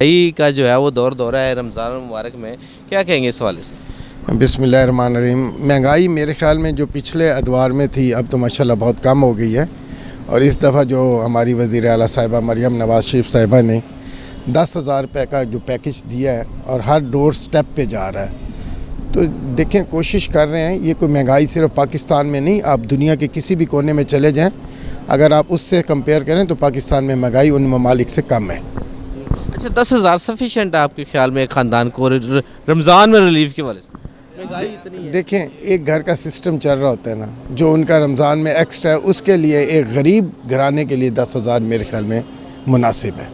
महंगाई का जो है वो दौर दौरा है रमज़ान मुबारक में, क्या कहेंगे इस हवाले से? बिस्मिल्लाहिर्रहमानिर्रहीम। महंगाई मेरे ख़्याल में जो पिछले अदवार में थी अब तो माशाल्लाह बहुत कम हो गई है। और इस दफ़ा जो हमारी वज़ीर आला साहिबा मरियम नवाज़ शरीफ साहिबा ने 10,000 रुपये का जो पैकेज दिया है और हर डोर स्टेप पे जा रहा है, तो देखें कोशिश कर रहे हैं। ये कोई महंगाई सिर्फ पाकिस्तान में नहीं, आप दुनिया के किसी भी कोने में चले जाएँ, अगर आप उससे कंपेयर करें तो पाकिस्तान में महंगाई उन ममालिक से कम है। अच्छा, 10,000 सफिशेंट है आपके ख्याल में एक ख़ानदान को रमज़ान में रिलीफ के वाले से? महंगाई इतनी है। देखें, एक घर का सिस्टम चल रहा होता है ना, जो उनका रमज़ान में एक्स्ट्रा है उसके लिए एक गरीब घराने के लिए 10,000 मेरे ख्याल में मुनासिब है।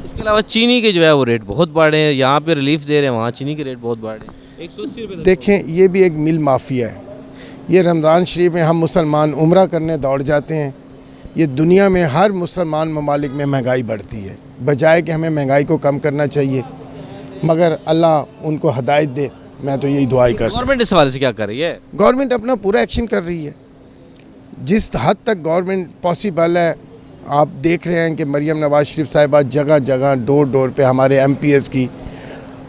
इसके अलावा चीनी के जो है वो रेट बहुत बढ़ रहे हैं, यहाँ पे रिलीफ दे रहे हैं, वहाँ चीनी के रेट बहुत बढ़ रहे हैं। 180 रुपये। देखें, ये भी एक मिल माफिया है। ये रमज़ान शरीफ में हम मुसलमान उम्रा करने दौड़ जाते हैं। ये दुनिया में हर मुसलमान ममालिक में महंगाई बढ़ती है, बजाय कि हमें महंगाई को कम करना चाहिए, मगर अल्लाह उनको हदायत दे। मैं तो यही दुआई कर सकता हूं। गवर्नमेंट इस हवाले से क्या कर रही है? गवर्नमेंट अपना पूरा एक्शन कर रही है जिस हद तक गवर्नमेंट पॉसिबल है। आप देख रहे हैं कि मरियम नवाज़ शरीफ साहिबा जगह जगह डोर डोर पे हमारे MPs की,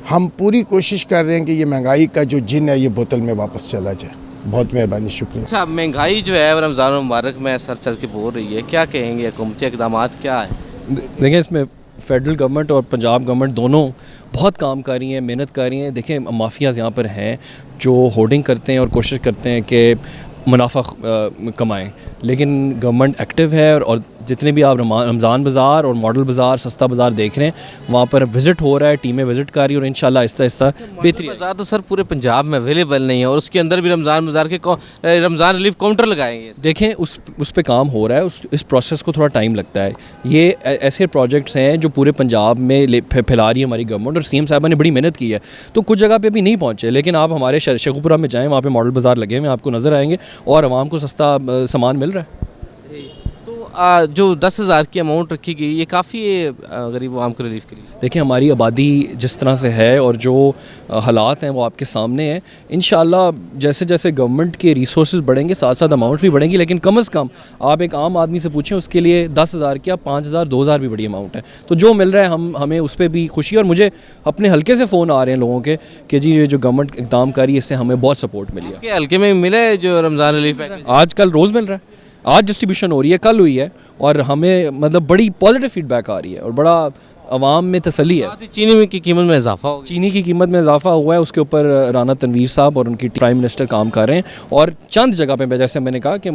हम पूरी कोशिश कर रहे हैं कि ये महंगाई का जो जिन है ये बोतल में वापस चला जाए। बहुत मेहरबानी, शुक्रिया। अच्छा, महंगाई जो है रमज़ान मुबारक में सर चढ़ के बोल रही है, क्या कहेंगे? हुकूमती इक़दाम क्या है? देखें, इसमें फेडरल गवर्नमेंट और पंजाब गवर्नमेंट दोनों बहुत काम कर रही हैं, मेहनत कर रही हैं। देखें, माफियाज़ यहाँ पर हैं जो होर्डिंग करते हैं और कोशिश करते हैं कि मुनाफा कमाएं, लेकिन गवर्नमेंट एक्टिव है। और जितने भी आप रमज़ान बाज़ार और मॉडल बाज़ार, सस्ता बाज़ार देख रहे हैं, वहाँ पर विज़िट हो रहा है, टीमें विज़िट कर रही है और इंशाल्लाह आहिस्ता आहिस्ता बेहतरी। बाज़ार तो सर पूरे पंजाब में अवेलेबल नहीं है और उसके अंदर भी रमज़ान बाज़ार के रमज़ान रिलीफ काउंटर लगाएंगे। देखें, उस पे काम हो रहा है, इस प्रोसेस को थोड़ा टाइम लगता है। ये ऐसे प्रोजेक्ट्स हैं जो पूरे पंजाब में फैला रही है हमारी गवर्नमेंट, और CM साहबा ने बड़ी मेहनत की है। तो कुछ जगह पे भी नहीं पहुँचे, लेकिन आप हमारे शेखुपुरा में जाएँ, वहाँ पे मॉडल बाज़ार लगे हुए आपको नज़र आएंगे और आवाम को सस्ता सामान मिल रहा है। जो 10,000 की अमाउंट रखी गई, ये काफ़ी है गरीब आवाम को रिलीफ के लिए। देखिए, हमारी आबादी जिस तरह से है और जो हालात हैं वो आपके सामने हैं। इंशाल्लाह जैसे जैसे गवर्नमेंट के रिसोर्सेज बढ़ेंगे, साथ साथ अमाउंट भी बढ़ेंगी, लेकिन कम से कम आप एक आम आदमी से पूछें, उसके लिए 10,000 क्या 5,000 2,000 भी बड़ी अमाउंट है। तो जो मिल रहा है हमें उस पर भी खुशी है। और मुझे अपने हल्के से फ़ोन आ रहे हैं लोगों के कि जी ये जो गवर्नमेंट इक़दाम कर रही है इससे हमें बहुत सपोर्ट मिली है। हल्के में मिले जो रमज़ान रिलीफ है? आज कल रोज़ मिल रहा है, आज डिस्ट्रीब्यूशन हो रही है, कल हुई है, और हमें मतलब बड़ी पॉजिटिव फीडबैक आ रही है और बड़ा आवाम में तसल्ली है। चीनी की कीमत में इजाफा हो, चीनी की कीमत में इजाफा हुआ है, उसके ऊपर राना तनवीर साहब और उनकी प्राइम मिनिस्टर काम कर रहे हैं। और चंद जगह पे जैसे मैंने कहा कि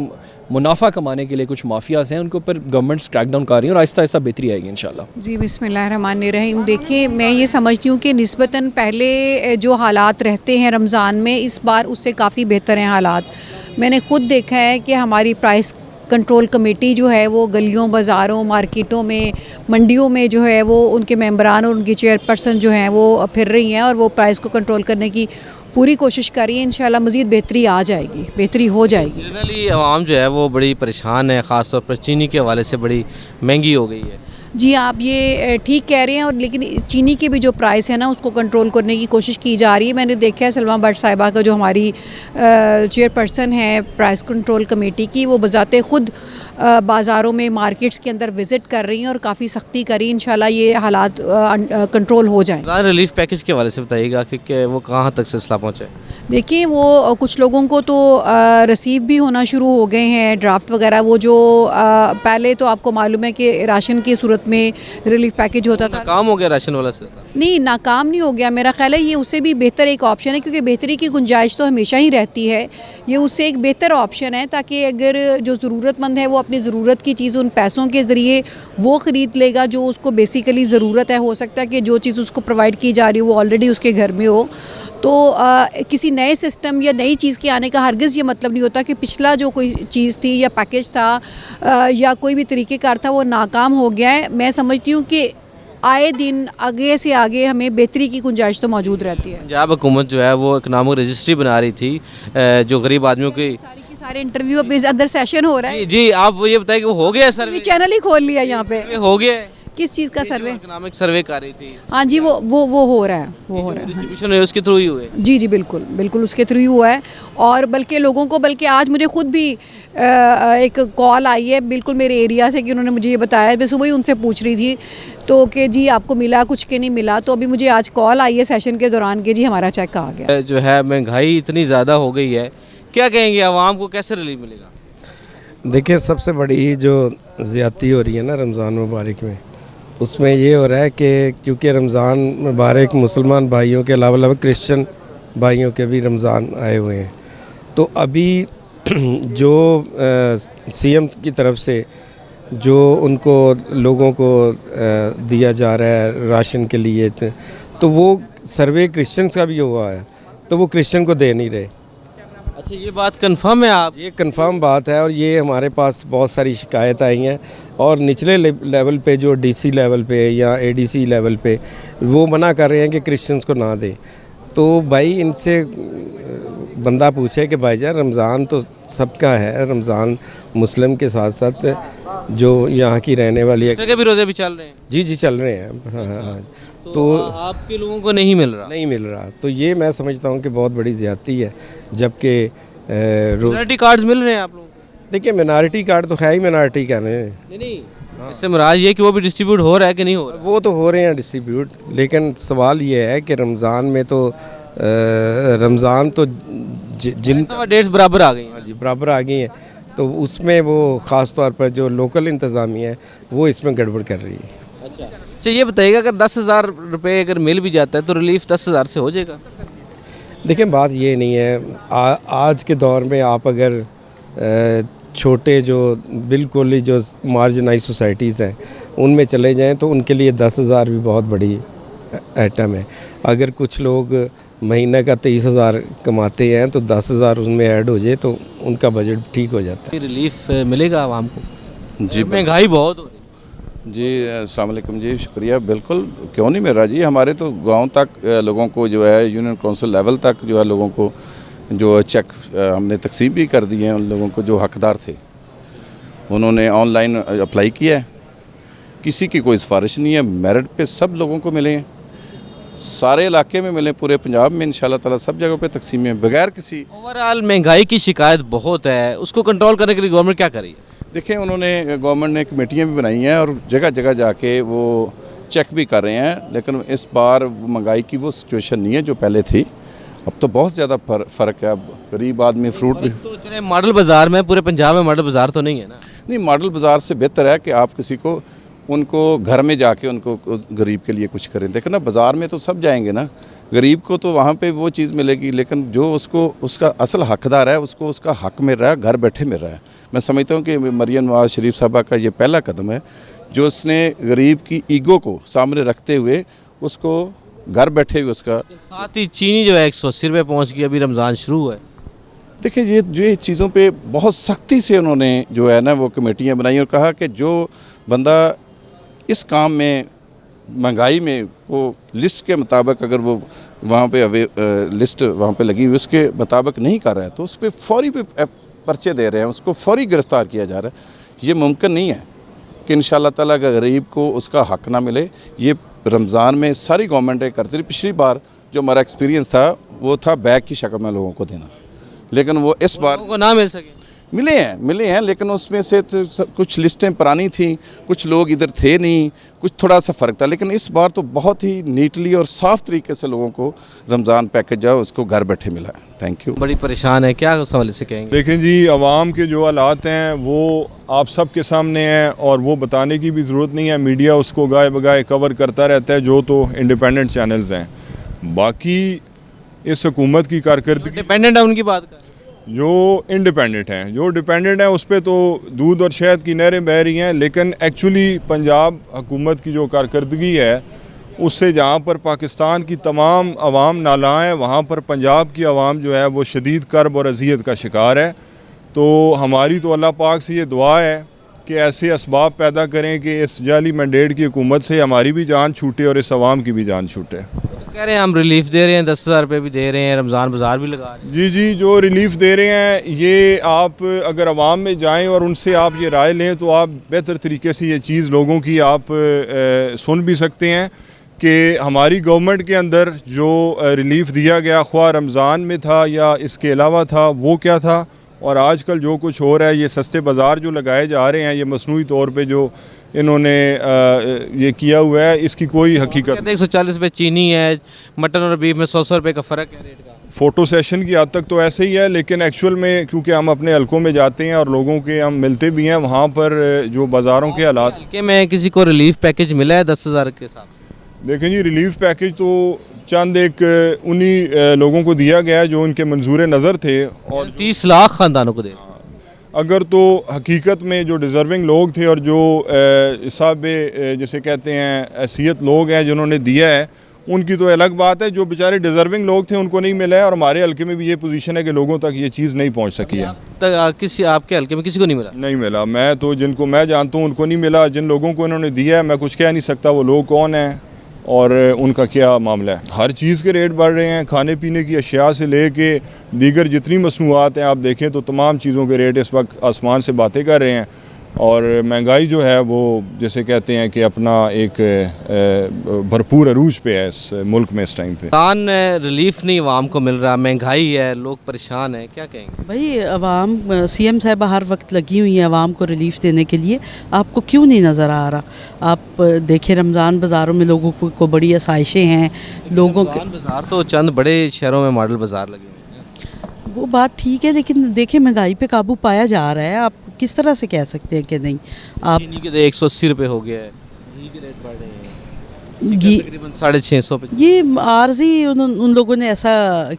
मुनाफा कमाने के लिए कुछ माफियाज़ हैं, उनके ऊपर गवर्नमेंट क्रैकडाउन कर रही है और आहिस्ता आहिस्ता बेहतरी आएगी इंशाल्लाह। जी, बिस्मिल्लाहिर्रहमानिर्रहीम। देखिए, मैं ये समझती हूँ कि निस्बतन पहले जो हालात रहते हैं रमज़ान में, इस बार उससे काफ़ी बेहतर हैं हालात। मैंने ख़ुद देखा है कि हमारी प्राइस कंट्रोल कमेटी जो है वो गलियों, बाज़ारों, मार्केटों में, मंडियों में जो है वो उनके मेंबरान और उनकी चेयरपर्सन जो हैं वो फिर रही हैं और वो प्राइस को कंट्रोल करने की पूरी कोशिश कर रही है। इंशाल्लाह मज़ीद बेहतरी आ जाएगी, बेहतरी हो जाएगी। जनरली आवाम जो है वो बड़ी परेशान है, ख़ास तौर पर चीनी के हवाले से बड़ी महंगी हो गई है। जी, आप ये ठीक कह रहे हैं। और लेकिन चीनी के भी जो प्राइस है ना उसको कंट्रोल करने की कोशिश की जा रही है। मैंने देखा है सलमा भट्ट साहिबा का, जो हमारी चेयरपर्सन है प्राइस कंट्रोल कमेटी की, वो बजाते ख़ुद बाज़ारों में, मार्केट्स के अंदर विज़िट कर रही हैं और काफ़ी सख्ती करी। इंशाल्लाह ये हालात कंट्रोल हो जाएँ। रिलीफ पैकेज के हवाले से बताइएगा कि वो कहाँ तक सिलसिला पहुँचा है? देखिए, वो कुछ लोगों को तो रिसीव भी होना शुरू हो गए हैं ड्राफ्ट वगैरह। वो जो पहले तो आपको मालूम है कि राशन की सूरत में रिलीफ पैकेज होता था। नाकाम हो गया राशन वाला सिलसिला? नहीं, नाकाम नहीं हो गया। मेरा ख्याल है ये उससे भी बेहतर एक ऑप्शन है, क्योंकि बेहतरी की गुंजाइश तो हमेशा ही रहती है। ये उससे एक बेहतर ऑप्शन है, ताकि अगर जो ज़रूरतमंद है वो अपनी ज़रूरत की चीज़ उन पैसों के ज़रिए वो ख़रीद लेगा जो उसको बेसिकली ज़रूरत है। हो सकता है कि जो चीज़ उसको प्रोवाइड की जा रही हो वो ऑलरेडी उसके घर में हो। तो किसी नए सिस्टम या नई चीज़ के आने का हरगिज़ ये मतलब नहीं होता कि पिछला जो कोई चीज़ थी या पैकेज था या कोई भी तरीक़ेकार था वो नाकाम हो गया है। मैं समझती हूँ कि आए दिन आगे से आगे हमें बेहतरी की गुंजाइश तो मौजूद रहती है। पंजाब हुकूमत जो है वो इकनॉमिक रजिस्ट्री बना रही थी जो गरीब आदमियों की सारे इंटरव्यू अपने अंदर सेशन हो रहा है। जी, आप ये बताइए कि वो हो गया? सर चैनल ही खोल लिया यहाँ पे, हो गया है? किस चीज़ का सर्वे? इकोनॉमिक सर्वे कर रही थी, हाँ जी, वो हो रहा है, वो हो रहा है। डिस्ट्रीब्यूशन है उसके थ्रू ही हुए। जी जी, बिल्कुल बिल्कुल उसके थ्रू ही हुआ है। और बल्कि लोगों को, बल्कि आज मुझे खुद भी एक कॉल आई है बिल्कुल मेरे एरिया से कि उन्होंने मुझे ये बताया, मैं सुबह ही उनसे पूछ रही थी तो कि जी आपको मिला कुछ के नहीं मिला, तो अभी मुझे आज कॉल आई है सेशन के दौरान कि जी हमारा चेक आ गया। जो है महंगाई इतनी ज़्यादा हो गई है, क्या कहेंगे आवाम को, कैसे रिलीफ मिलेगा? देखिए, सबसे बड़ी जो ज़्यादती हो रही है ना रमज़ान मुबारक में, उसमें ये हो रहा है कि क्योंकि रमज़ान मुबारक मुसलमान भाइयों के अलावा क्रिश्चियन भाइयों के भी रमज़ान आए हुए हैं, तो अभी जो सीएम की तरफ से जो उनको लोगों को दिया जा रहा है राशन के लिए, तो वो सर्वे क्रिश्चियंस का भी हुआ है, तो वो क्रिश्चियन को दे नहीं रहे। अच्छा, ये बात कंफर्म है आप? ये कंफर्म बात है, और ये हमारे पास बहुत सारी शिकायत आई हैं, और निचले लेवल पे जो डीसी लेवल पे या एडीसी लेवल पे वो मना कर रहे हैं कि क्रिश्चियंस को ना दें। तो भाई इनसे बंदा पूछे कि भाईजान रमज़ान तो सबका है, रमज़ान मुस्लिम के साथ साथ जो यहाँ की रहने वाली है, जगह भी रोज़े भी चल रहे हैं? जी जी चल रहे हैं। हाँ, तो आपके लोगों को नहीं मिल रहा? नहीं मिल रहा, तो ये मैं समझता हूँ कि बहुत बड़ी ज़्यादती है। जबकि माइनॉरिटी कार्ड्स मिल रहे हैं आप लोगों को? देखिए, मिनारिटी कार्ड तो है ही, मिनारिटी का नहीं, इससे मुराद ये कि वो भी डिस्ट्रीब्यूट हो रहा है कि नहीं हो रहा? वो तो हो रहे हैं डिस्ट्रीब्यूट, लेकिन सवाल ये है कि रमज़ान में तो रमज़ान तो जिन डेट्स बराबर आ गई हैं। हाँ जी बराबर आ गई हैं, तो उसमें वो ख़ास तौर पर जो लोकल इंतज़ामिया है वो इसमें गड़बड़ कर रही है। अच्छा, ये बताइएगा अगर 10,000 रुपये अगर मिल भी जाता है तो रिलीफ 10,000 से हो जाएगा? देखिए, बात ये नहीं है, आज के दौर में आप अगर छोटे जो बिल्कुल ही जो मार्जिनाइज सोसाइटीज़ हैं उनमें चले जाएं तो उनके लिए 10,000 भी बहुत बड़ी आइटम है। अगर कुछ लोग महीने का 23,000 कमाते हैं तो 10,000 उसमें ऐड हो जाए तो उनका बजट ठीक हो जाता है। रिलीफ मिलेगा आवाम को? जी महंगाई बहुत हो रही है। जी, अस्सलाम वालेकुम जी, शुक्रिया। बिल्कुल, क्यों नहीं मिल रहा जी। हमारे तो गांव तक लोगों को जो है यूनियन काउंसिल लेवल तक जो है लोगों को जो चेक हमने तकसीम भी कर दिए हैं। उन लोगों को जो हकदार थे उन्होंने ऑनलाइन अप्लाई किया है, किसी की कोई सिफारिश नहीं है, मेरिट पे सब लोगों को मिले हैं, सारे इलाके में मिले, पूरे पंजाब में इंशाल्लाह ताला सब जगह पे तकसीम है बगैर किसी। ओवरऑल महंगाई की शिकायत बहुत है, उसको कंट्रोल करने के लिए गवर्नमेंट क्या कर रही है? देखें, उन्होंने गवर्नमेंट ने कमेटियाँ भी बनाई हैं और जगह जगह जाके वो चेक भी कर रहे हैं, लेकिन इस बार महंगाई की वो सिचुएशन नहीं है जो पहले थी। अब तो बहुत ज़्यादा फ़र्क है। अब गरीब आदमी फ्रूट भी तो चले मॉडल बाज़ार में, पूरे पंजाब में मॉडल बाज़ार तो नहीं है ना? नहीं, मॉडल बाज़ार से बेहतर है कि आप किसी को उनको घर में जाके उनको गरीब के लिए कुछ करें। देखो ना, बाज़ार में तो सब जाएंगे ना, गरीब को तो वहाँ पे वो चीज़ मिलेगी, लेकिन जो उसको उसका असल हकदार है उसको उसका हक मिल रहा है, घर बैठे मिल रहा है। मैं समझता हूँ कि मरियम नवाज़ शरीफ साहबा का ये पहला कदम है जो उसने गरीब की ईगो को सामने रखते हुए उसको घर बैठे हुए उसका। साथ ही चीनी जो है 180 रुपये पहुँच गई, अभी रमज़ान शुरू हुआ है। देखिए, ये चीज़ों पे बहुत सख्ती से उन्होंने जो है ना वो कमेटियाँ बनाई और कहा कि जो बंदा इस काम में महंगाई में वो लिस्ट के मुताबिक अगर वो वहाँ पे लिस्ट वहाँ पे लगी हुई उसके मुताबिक नहीं कर रहा है तो उस पर फौरी पर्चे दे रहे हैं, उसको फौरी गिरफ़्तार किया जा रहा है। ये मुमकिन नहीं है कि इंशाल्लाह ताला गरीब को उसका हक ना मिले। ये रमज़ान में सारी गवर्नमेंटें करती रही। पिछली बार जो हमारा एक्सपीरियंस था वो था बैग की शक्ल में लोगों को देना, लेकिन वो इस बार लोगों को ना मिल सके। मिले हैं लेकिन उसमें से तो कुछ लिस्टें पुरानी थी, कुछ लोग इधर थे नहीं, कुछ थोड़ा सा फ़र्क था। लेकिन इस बार तो बहुत ही नीटली और साफ़ तरीके से लोगों को रमज़ान पैकेज जो उसको घर बैठे मिला है। Thank you. बड़ी परेशान है, क्या उस हवाले से कहेंगे? देखें जी, आवाम के जो हालात हैं वो आप सब के सामने हैं और वो बताने की भी ज़रूरत नहीं है। मीडिया उसको गाए बगाए कवर करता रहता है, जो तो इंडिपेंडेंट चैनल्स हैं। बाकी इस हुकूमत की कारकर्दगी डिपेंडेंट है उनकी बात का, जो इंडिपेंडेंट हैं, जो डिपेंडेंट हैं उस पर तो दूध और शहद की नहरें बह रही हैं, लेकिन एक्चुअली पंजाब हुकूमत की जो कारकर्दगी है उससे जहाँ पर पाकिस्तान की तमाम आवाम नाला है, वहाँ पर पंजाब की आवाम जो है वो शदीद कर्ब और अजियत का शिकार है। तो हमारी तो अल्लाह पाक से ये दुआ है कि ऐसे असबाब पैदा करें कि इस जाली मैंडेट की हुकूमत से हमारी भी जान छूटे और इस आवाम की भी जान छूटे। कह रहे हैं हम रिलीफ दे रहे हैं, 10,000 रुपये भी दे रहे हैं, रमज़ान बाज़ार भी लगा रहे हैं। जी जी, जो रिलीफ दे रहे हैं ये आप अगर आवाम में जाएं और उनसे आप ये राय लें तो आप बेहतर तरीके से ये चीज़ लोगों की आप सुन भी सकते हैं कि हमारी गवर्नमेंट के अंदर जो रिलीफ दिया गया, ख्वाह रमज़ान में था या इसके अलावा था, वो क्या था, और आजकल जो कुछ हो रहा है, ये सस्ते बाज़ार जो लगाए जा रहे हैं, ये मसनूई तौर पे जो इन्होंने ये किया हुआ है, इसकी कोई हकीकत 140 रुपये चीनी है, मटन और बीफ में 100 रुपये का फ़र्क है रेट का। फ़ोटो सेशन की हद तक तो ऐसे ही है, लेकिन एक्चुअल में क्योंकि हम अपने हलकों में जाते हैं और लोगों के हम मिलते भी हैं, वहाँ पर जो बाज़ारों के हालात। हल्के में किसी को रिलीफ पैकेज मिला है 10,000 के साथ? देखें जी, रिलीफ पैकेज तो चंद एक उन्हीं लोगों को दिया गया है जो उनके मंजूर नज़र थे, और 30 लाख ख़ानदानों को दे। अगर तो हकीकत में जो डिज़र्विंग लोग थे और जो हिसाब जिसे कहते हैं हैसियत लोग हैं जिन्होंने दिया है, उनकी तो अलग बात है। जो बेचारे डिज़र्विंग लोग थे उनको नहीं मिला है, और हमारे हल्के में भी ये पोजीशन है कि लोगों तक ये चीज़ नहीं पहुंच सकी है। किसी आपके हल्के में किसी को नहीं मिला? नहीं मिला। मैं तो जिनको मैं जानता हूँ उनको नहीं मिला। जिन लोगों को इन्होंने दिया है मैं कुछ कह नहीं सकता वो लोग कौन हैं और उनका क्या मामला है। हर चीज़ के रेट बढ़ रहे हैं, खाने पीने की अशिया से ले के दीगर जितनी मसनूआत हैं आप देखें तो तमाम चीज़ों के रेट इस वक्त आसमान से बातें कर रहे हैं, और महंगाई जो है वो जैसे कहते हैं कि अपना एक भरपूर अरूज पे है इस मुल्क में इस टाइम पे। कान रिलीफ नहीं आवाम को मिल रहा, महंगाई है, लोग परेशान हैं, क्या कहेंगे? भाई अवाम, सीएम साहबा हर वक्त लगी हुई हैं अवाम को रिलीफ देने के लिए, आपको क्यों नहीं नज़र आ रहा? आप देखिए रमज़ान बाज़ारों में लोगों को बड़ी आसाइशें हैं, लोगों के बाज़ार तो चंद बड़े शहरों में मॉडल बाज़ार लगे हुए हैं। वो बात ठीक है, लेकिन देखिए महंगाई पे काबू पाया जा रहा है। आप किस तरह से कह सकते हैं कि नहीं? आप चीनी के तो 180 रुपये हो गया है, घी के रेट बढ़ रहे हैं, घी तकरीबन 650 पे। ये आर्जी उन लोगों ने ऐसा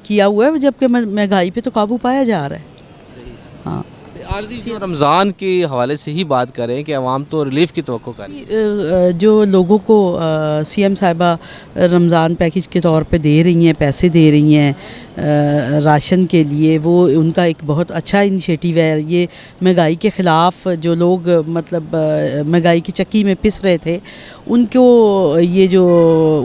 किया हुआ है, जबकि महंगाई पे तो काबू पाया जा रहा है। हाँ, आर्जी जो रमज़ान के हवाले से ही बात करें कि अवाम तो रिलीफ की तवक्को कर रही है। जो लोगों को सीएम साहिबा रमज़ान पैकेज के तौर पे दे रही हैं, पैसे दे रही हैं राशन के लिए, वो उनका एक बहुत अच्छा इनिशिएटिव है। ये महंगाई के ख़िलाफ़ जो लोग मतलब महंगाई की चक्की में पिस रहे थे, उनको ये जो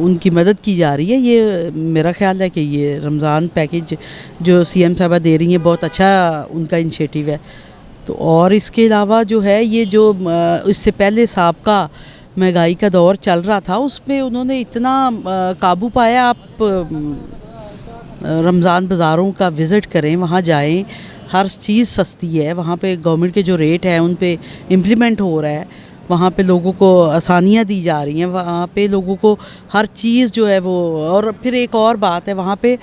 उनकी मदद की जा रही है, ये मेरा ख़्याल है कि ये रमज़ान पैकेज जो सीएम साहिबा दे रही हैं बहुत अच्छा उनका इनिशिएटिव है। तो और इसके अलावा जो है ये जो इससे पहले साबका महंगाई का दौर चल रहा था, उसमें उन्होंने इतना काबू पाया। आप रमज़ान बाज़ारों का विज़िट करें, वहाँ जाएं, हर चीज़ सस्ती है वहाँ पे। गवर्नमेंट के जो रेट हैं उन पे इम्प्लीमेंट हो रहा है, वहाँ पे लोगों को आसानियाँ दी जा रही हैं, वहाँ पे लोगों को हर चीज़ जो है वो। और फिर एक और बात है, वहाँ पे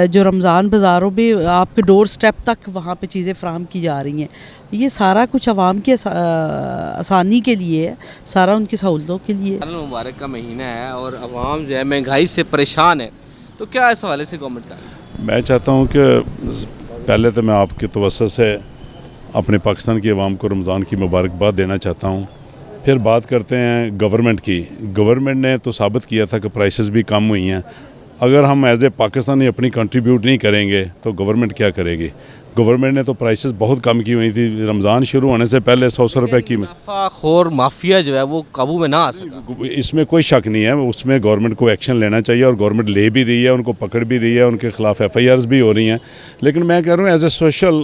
जो रमज़ान बाज़ारों में आपके डोर स्टेप तक वहाँ पे चीज़ें फ़राहम की जा रही हैं। ये सारा कुछ आवाम की आसानी के लिए है, सारा उनकी सहूलतों के लिए। मुबारक का महीना है और आवाम जो है महंगाई से परेशान है, तो क्या इस हवाले से गवर्नमेंट का? मैं चाहता हूँ कि पहले तो मैं आपके तवज्जो से अपने पाकिस्तान की आवाम को रमज़ान की मुबारकबाद देना चाहता हूँ। फिर बात करते हैं गवर्नमेंट की। गवर्नमेंट ने तो साबित किया था कि प्राइसेस भी कम हुई हैं। अगर हम एज ए पाकिस्तानी अपनी कंट्रीब्यूट नहीं करेंगे तो गवर्नमेंट क्या करेगी? गवर्नमेंट ने तो प्राइसेस बहुत कम की हुई थी। रमज़ान शुरू होने से पहले 100 रुपए की मुनाफाखोर माफिया जो है वो काबू में ना आ सका, इसमें कोई शक नहीं है। उसमें गवर्नमेंट को एक्शन लेना चाहिए और गवर्नमेंट ले भी रही है, उनको पकड़ भी रही है, उनके ख़िलाफ़ FIRs भी हो रही हैं। लेकिन मैं कह रहा हूँ एज ए सोशल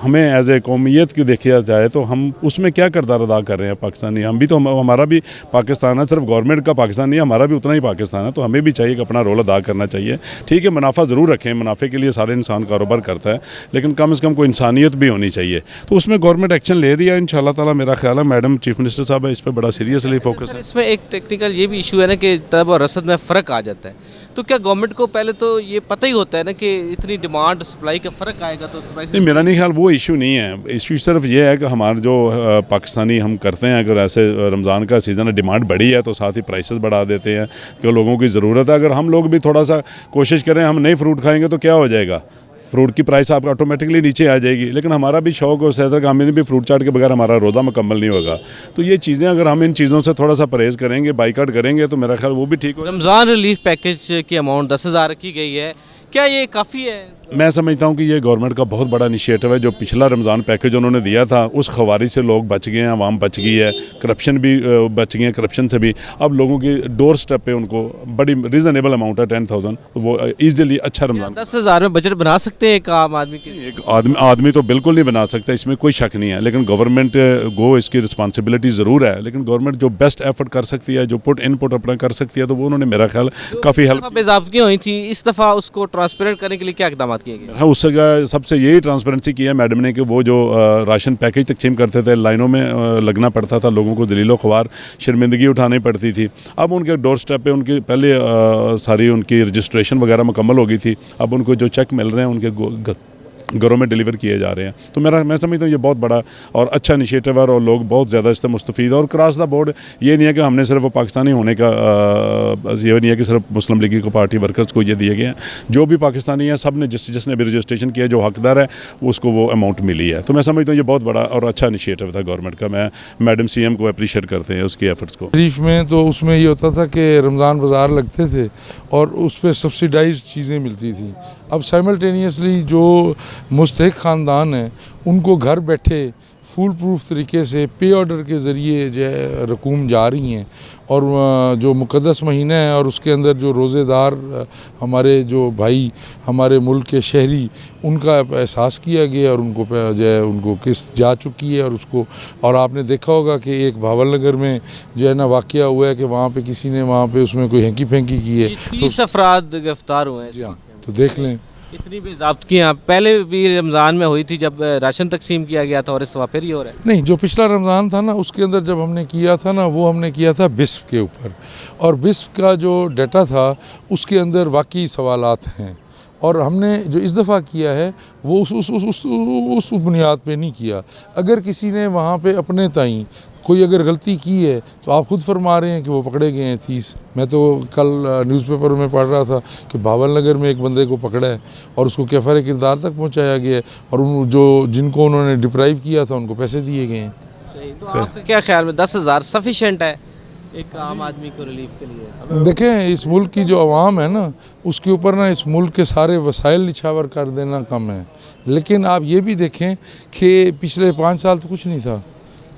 हमें एज ए कौमियत की देखा जाए तो हम उसमें क्या किरदार अदा कर रहे हैं पाकिस्तानी? हम भी तो हमारा भी पाकिस्तान है, सिर्फ गवर्नमेंट का पाकिस्तान नहीं है, हमारा भी उतना ही पाकिस्तान है। तो हमें भी चाहिए कि अपना रोल अदा करना चाहिए। ठीक है, मुनाफा ज़रूर रखें, मुनाफे के लिए सारे इंसान कारोबार करता है, लेकिन कम से कम कोई इंसानियत भी होनी चाहिए। तो उसमें गवर्नमेंट एक्शन ले रही है इंशाल्लाह ताला। मेरा ख्याल है मैडम चीफ मिनिस्टर साहब है इस पर बड़ा सीरियसली फोकस है। इसमें एक टेक्निकल ये भी इशू है ना कि तलब और रसद में फ़र्क आ जाता है। तो क्या गवर्नमेंट को पहले तो ये पता ही होता है ना कि इतनी डिमांड सप्लाई का फ़र्क आएगा तो नहीं, मेरा नहीं ख्याल वो इशू नहीं है। इशू सिर्फ ये है कि हमारे जो पाकिस्तानी हम करते हैं, अगर ऐसे रमज़ान का सीज़न है, डिमांड बढ़ी है तो साथ ही प्राइसेस बढ़ा देते हैं कि लोगों की ज़रूरत है। अगर हम लोग भी थोड़ा सा कोशिश करें, हम नहीं फ्रूट खाएंगे तो क्या हो जाएगा? फ्रूट की प्राइस आपका ऑटोमेटिकली नीचे आ जाएगी। लेकिन हमारा भी शौक और सेहत का, हमें भी फ्रूट चाट के बगैर हमारा रोज़ा मुकम्मल नहीं होगा। तो ये चीज़ें अगर हम इन चीज़ों से थोड़ा सा परहेज़ करेंगे, बाइकाट करेंगे, तो मेरा ख्याल वो भी ठीक हो। रमज़ान रिलीफ पैकेज की अमाउंट 10,000 की गई है, क्या ये काफ़ी है? मैं समझता हूँ कि ये गवर्नमेंट का बहुत बड़ा इनिशिएटिव है। जो पिछला रमज़ान पैकेज उन्होंने दिया था उस खवारी से लोग बच गए हैं, आवाम बच गई है, करप्शन भी बच गई है, करप्शन से भी अब लोगों की डोर स्टेप पे उनको बड़ी रीज़नेबल अमाउंट है 10,000, वो ईजिली अच्छा रमज़ान। 10,000 में बजट बना सकते हैं एक आम आदमी के लिए? एक आदमी तो बिल्कुल नहीं बना सकता, इसमें कोई शक नहीं है, लेकिन गवर्नमेंट को इसकी रिस्पॉन्सिबिलिटी ज़रूर है। लेकिन गवर्नमेंट जो बेस्ट एफर्ट कर सकती है, जो इनपुट अपना कर सकती है, तो वो उन्होंने मेरा ख्याल काफ़ी हेल्प। बेज़ाब्तियाँ हुई थी, इस दफ़ा उसको ट्रांसपेरेंट करने के लिए क्या इकदाम किए गए? हाँ, उससे सबसे यही ट्रांसपेरेंसी की है मैडम ने कि वो जो राशन पैकेज तकसीम करते थे, लाइनों में लगना पड़ता था, लोगों को दलीलो ख्वार शर्मिंदगी उठानी पड़ती थी। अब उनके डोर स्टेप पे उनकी पहले सारी उनकी रजिस्ट्रेशन वगैरह मुकम्मल हो गई थी, अब उनको जो चेक मिल रहे हैं उनके घरों में डिलीवर किए जा रहे हैं। तो मैं समझता हूँ ये बहुत बड़ा और अच्छा इनिशिएटिव है और लोग बहुत ज़्यादा इससे मुस्तफ़ीद हैं। और क्रॉस द बोर्ड ये नहीं है कि हमने सिर्फ वो पाकिस्तानी होने का ये नहीं है कि सिर्फ मुस्लिम लीग को पार्टी वर्कर्स को ये दिए गए हैं, जो भी पाकिस्तानी हैं सब ने जिसने भी रजिस्ट्रेशन किया, जो हकदार है उसको वो अमाउंट मिली है। तो मैं समझता हूँ ये बहुत बड़ा और अच्छा इनिशिएटिव था गवर्नमेंट का। मैं मैडम CM को अप्रीशिएट करते हैं उसकी एफर्ट्स को। शरीफ में तो उसमें ये होता था कि रमज़ान बाज़ार लगते थे और उस पर सब्सिडाइज चीज़ें मिलती थी। अब साइमल्टेनियसली जो मुस्तहिक ख़ानदान है उनको घर बैठे फुल प्रूफ तरीके से पे ऑर्डर के ज़रिए जो है रकूम जा रही हैं, और जो मुक़द्दस महीना है और उसके अंदर जो रोज़ेदार हमारे जो भाई हमारे मुल्क के शहरी, उनका एहसास किया गया और उनको जो है उनको किस्त जा चुकी है। और उसको और आपने देखा होगा कि एक भावल नगर में जो है ना वाक़या हुआ है कि वहाँ पे किसी ने वहाँ पे उसमें कोई हैंकी फेंकी की है, 30 अफराद गिरफ्तार हुए हैं। हाँ, तो देख लें इतनी बेज़ाब्तियाँ पहले भी रमज़ान में हुई थी जब राशन तकसीम किया गया था, और इस दफ़ा फिर ये हो रहा है। नहीं, जो पिछला रमज़ान था ना उसके अंदर जब हमने किया था ना, वो हमने किया था बिस्प के ऊपर, और बिस्प का जो डाटा था उसके अंदर वाकई सवालात हैं। और हमने जो इस दफ़ा किया है वो उस बुनियाद पे नहीं किया। अगर किसी ने वहाँ पे अपने ताईं कोई अगर गलती की है तो आप खुद फरमा रहे हैं कि वो पकड़े गए हैं 30। मैं तो कल न्यूज़पेपर में पढ़ रहा था कि भावल नगर में एक बंदे को पकड़ा है और उसको कैफर किरदार तक पहुंचाया गया है, और उन जो जिनको उन्होंने डिप्राइव किया था उनको पैसे दिए गए हैं। सही, तो आपका क्या ख्याल में 10,000 सफिशेंट है एक आम आदमी को रिलीफ के लिए? देखें, इस मुल्क की जो आवाम है ना उसके ऊपर ना इस मुल्क के सारे वसाइल निछावर कर देना कम है। लेकिन आप ये भी देखें कि पिछले 5 साल तो कुछ नहीं था,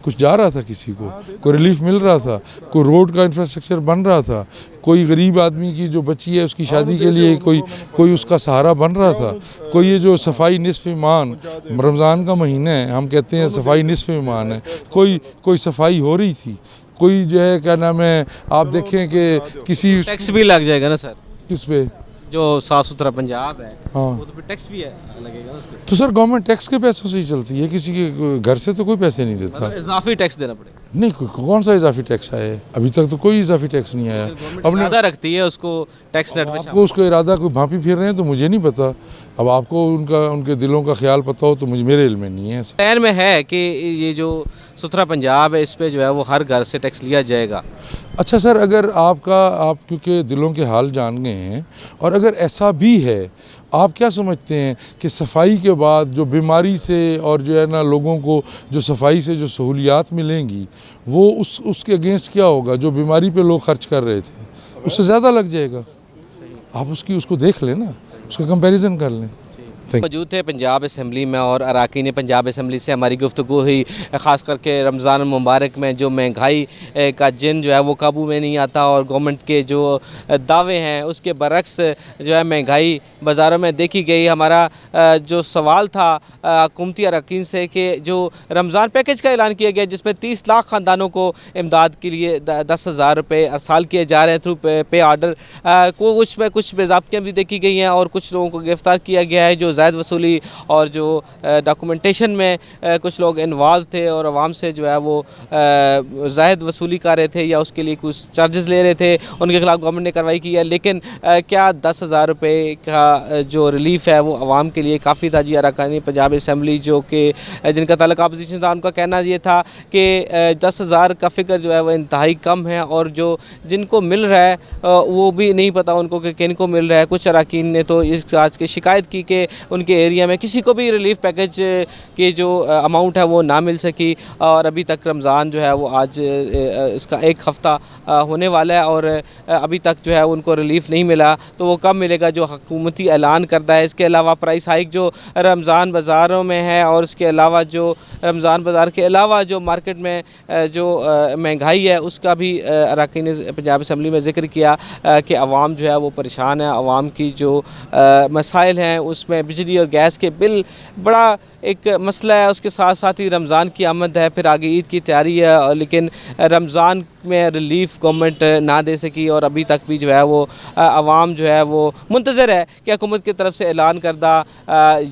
कुछ जा रहा था, किसी को कोई रिलीफ मिल रहा था, कोई रोड का इंफ्रास्ट्रक्चर बन रहा था, कोई गरीब आदमी की जो बच्ची है उसकी शादी के लिए कोई उसका सहारा बन रहा था, कोई ये जो सफाई निस्फ़ ईमान, रमज़ान का महीना है, हम कहते हैं सफाई निस्फ़ ईमान है, कोई सफाई हो रही थी, कोई जो है क्या नाम है, आप देखें कि किसी टैक्स भी लग जाएगा ना सर? किस पे? जो साफ़ सुथरा पंजाब है, हाँ, वो तो फिर टैक्स भी है लगेगा उसको। तो सर गवर्नमेंट टैक्स के पैसों से ही चलती है, किसी के घर से तो कोई पैसे नहीं देता। इजाफी टैक्स देना पड़ेगा? नहीं, कौन सा इजाफी टैक्स आया है? अभी तक तो कोई इजाफी टैक्स नहीं आया। अब इरादा रखती है उसको टैक्स नेट में आपको उसको इरादा कोई भांपी फिर रहे हैं तो मुझे नहीं पता। अब आपको उनके दिलों का ख्याल पता हो तो मेरे इल्म में नहीं है। प्लान में है कि ये जो सुथरा पंजाब है इस पे जो है वो हर घर से टैक्स लिया जाएगा। अच्छा सर, अगर आप क्योंकि दिलों के हाल जान गए हैं, और अगर ऐसा भी है, आप क्या समझते हैं कि सफाई के बाद जो बीमारी से और जो है ना लोगों को जो सफाई से जो सहूलियात मिलेंगी वो उसके अगेंस्ट क्या होगा? जो बीमारी पे लोग खर्च कर रहे थे उससे ज़्यादा लग जाएगा। आप उसको देख लें ना, उसका कंपैरिजन कर लें। मौजूद थे पंजाब असम्बली में, और अरकान पंजाब असम्बली से हमारी गुफ्तगू हुई ख़ास करके रमज़ान मुबारक में जो महंगाई का जिन जो है वो काबू में नहीं आता, और गवर्नमेंट के जो दावे हैं उसके बरक्स जो है महंगाई बाज़ारों में देखी गई। हमारा जो सवाल था हुकूमती अरकान से कि जो रमज़ान पैकेज का ऐलान किया गया जिसमें 30 लाख ख़ानदानों को इमदाद के लिए 10,000 रुपये अरसाल किए जा रहे हैं थ्रू पे ऑर्डर को, उसमें कुछ बेज़ाब्तियाँ भी देखी गई हैं और कुछ लोगों को गिरफ़्तार किया गया है जो ज़ायद वसूली और जो डॉक्यूमेंटेशन में कुछ लोग इन्वॉल्व थे और आवाम से जो है वो ज़ायद वसूली कर रहे थे या उसके लिए कुछ चार्जेस ले रहे थे, उनके खिलाफ गवर्नमेंट ने कार्रवाई की है। लेकिन क्या 10,000 रुपये का जो रिलीफ है वो आवाम के लिए काफ़ी था? जी, अरकान पंजाब असम्बली जो कि जिनका ताल्लुक अपोजिशन था, उनका कहना ये था कि 10,000 का फ़िगर जो है वो इंतहाई कम है, और जो जिनको मिल रहा है वो भी नहीं पता उनको कि किन को मिल रहा है। कुछ अरकान ने तो इस आज की शिकायत की कि उनके एरिया में किसी को भी रिलीफ पैकेज के जो अमाउंट है वो ना मिल सकी और अभी तक रमज़ान जो है वो आज इसका एक हफ़्ता होने वाला है और अभी तक जो है उनको रिलीफ नहीं मिला। तो वो कब मिलेगा जो हुकूमती ऐलान करता है। इसके अलावा प्राइस हाइक जो रमज़ान बाज़ारों में है और इसके अलावा जो रमज़ान बाज़ार के अलावा जो मार्केट में जो महंगाई है उसका भी अरकान पंजाब असम्बली में ज़िक्र किया कि आवाम जो है वो परेशान है। आवाम की जो मसाइल हैं उसमें बिजली और गैस के बिल बड़ा एक मसला है। उसके साथ साथ ही रमज़ान की आमद है, फिर आगे ईद की तैयारी है, लेकिन रमज़ान में रिलीफ गवर्नमेंट ना दे सकी और अभी तक भी जो है वो आवाम जो है वो मुंतज़र है कि हुकूमत की तरफ से ऐलान करदा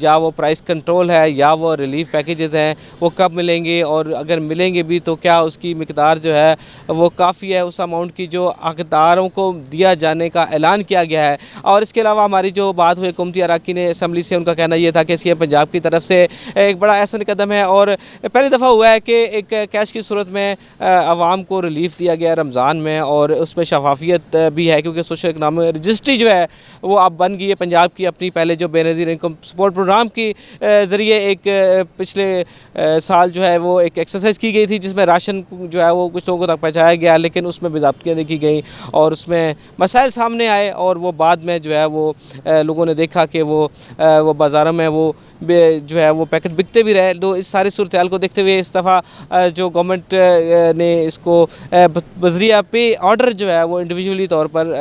या वो प्राइस कंट्रोल है या वो रिलीफ पैकेजेस हैं वो कब मिलेंगे और अगर मिलेंगे भी तो क्या उसकी मिकदार जो है वो काफ़ी है उस अमाउंट की जो हकदारों को दिया जाने का ऐलान किया गया है। और इसके अलावा हमारी जो बात हुई हुकूमती अरकान असम्बली से, उनका कहना यह था कि सीएम पंजाब की तरफ से एक बड़ा ऐसा कदम है और पहली दफ़ा हुआ है कि एक कैश की सूरत में आवाम को रिलीफ दिया गया रमज़ान में और उसमें शफाफियत भी है क्योंकि सोशल इकनॉमिक रजिस्ट्री जो है वो अब बन गई है पंजाब की अपनी। पहले जो बेनज़ीर इनकम सपोर्ट प्रोग्राम की ज़रिए एक पिछले साल जो है वो एक एक्सरसाइज की गई थी जिसमें राशन जो है वो कुछ लोगों तक पहुँचाया गया, लेकिन उसमें बेज़ाब्तियाँ देखी गई और उसमें मसाइल सामने आए और वो बाद में जो है वो लोगों ने देखा कि वो बाज़ारों में वो जो है वो पैकेट बिकते भी रहे। तो इस सारी सूरत हाल को देखते हुए इस दफ़ा जो गवर्नमेंट ने इसको बज़रिया पे ऑर्डर जो है वो इंडिविजुअली तौर पर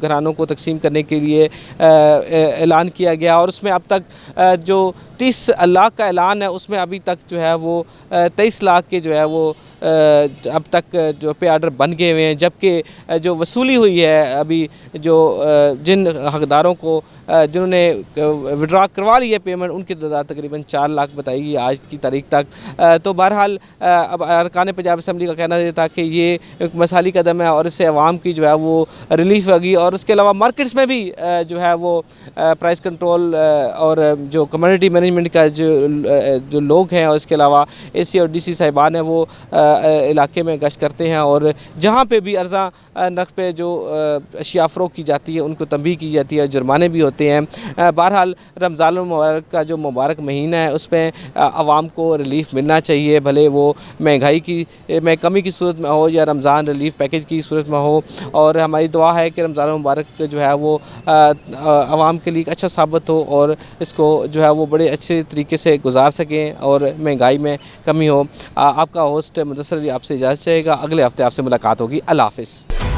घरानों को तकसीम करने के लिए ऐलान किया गया और उसमें अब तक जो 30 लाख का ऐलान है उसमें अभी तक जो है वो 23 लाख के जो है वो अब तक जो पे ऑर्डर बन गए हुए हैं, जबकि जो वसूली हुई है अभी जो जिन हकदारों को जिन्होंने विड्रा करवा ली है पेमेंट उनकी तादाद तकरीबन 4 लाख बताई गई आज की तारीख तक। तो बहरहाल अब अरकान पंजाब असम्बली का कहना ये था कि ये एक मसाली कदम है और इससे आवाम की जो है वो रिलीफ होगी और उसके अलावा मार्केट्स में भी जो है वो प्राइस कंट्रोल और जो कम्युनिटी मैनेजमेंट का जो लोग हैं और इसके अलावा AC और DC साहिबान हैं वो इलाके में गश्त करते हैं और जहाँ पे भी अर्ज़ा नर्ख पे जो अशिया फ़रोख्त की जाती है उनको तंबीह की जाती है, जुर्माने भी होते हैं। बहरहाल रमज़ान मुबारक का जो मुबारक महीना है उसमें आवाम को रिलीफ मिलना चाहिए, भले वो महंगाई की में कमी की सूरत में हो या रमज़ान रिलीफ पैकेज की सूरत में हो। और हमारी दुआ है कि रमज़ान मुबारक जो है वो आवाम के लिए अच्छा साबित हो और इसको जो है वो बड़े अच्छे तरीके से गुजार सकें और महंगाई में कमी हो। आपका होस्ट मुदस्सर अली आपसे इजाज़त चाहेगा, अगले हफ्ते आपसे मुलाकात होगी। अल्लाह हाफ़िज़।